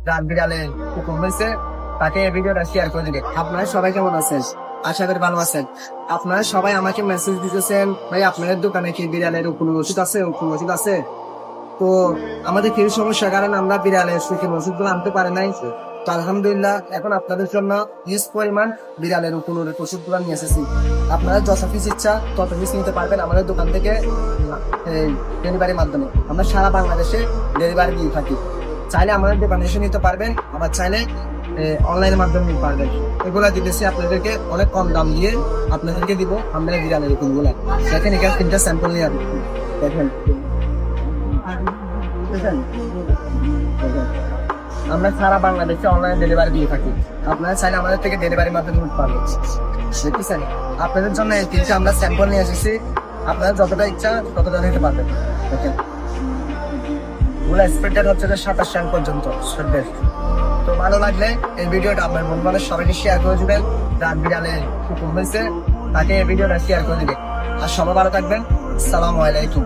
রাত বিড়ালে কুকুর হয়েছে, তাকে এই ভিডিওটা শেয়ার করে দিবে। আপনারা সবাই কেমন আছেন? আশা করি ভালো আছেন। আপনারা সবাই আমাকে মেসেজ দিতেছেন, ভাই আপনাদের দোকানে কি বিড়ালের উকুন ওষুধ আছে? উকুন ওষুধ আছে? তো আমাদের কিছু সমস্যার কারণে আমরা বিড়ালের সুখের ওষুধগুলো আনতে পারি নাই। তো আলহামদুলিল্লাহ এখন আপনাদের জন্য হিউজ পরিমাণ বিড়ালের উকুনের ওষুধগুলো নিয়ে এসেছি। আপনারা যত পিস ইচ্ছা তত পিস নিতে পারবেন আমাদের দোকান থেকে ডেলিভারির মাধ্যমে। আমরা সারা বাংলাদেশে ডেলিভারি দিয়ে থাকি। চাইলে আমাদের দোকানে এসে নিতে পারবেন, আবার চাইলে অনলাইনের মাধ্যমে নিতে পারবেন। এগুলা দিতেছি আপনাদেরকে অনেক কম দাম দিয়ে আপনাদেরকে দিব আমরা বিড়ালের উকুনগুলো। দেখেন এখানে 3টা স্যাম্পল নিয়ে আসবেন। দেখেন আমরা সারা বাংলাদেশে অনলাইন ডেলিভারি দিয়ে থাকি। আপনারা চাইলে আমাদের থেকে ডেলিভারির মাধ্যমে নিতে পারবেন। দেখতেছেন আপনাদের জন্য এই 3টা আমরা স্যাম্পল নিয়ে এসেছি। আপনারা যতটা ইচ্ছা ততটা নিতে পারবেন। দেখেন ওগুলা স্প্রেডেড হচ্ছে 27 রান পর্যন্ত স্প্রেড। তো ভালো লাগলে এই ভিডিওটা আপনার বন্ধুবান্ধব সবাইকে শেয়ার করে দিবেন। রাত বিড়ালে কুকুর হয়েছে, তাকে এই ভিডিওটা শেয়ার করে দিবেন। আর সবাই ভালো থাকবেন। আসসালামু আলাইকুম।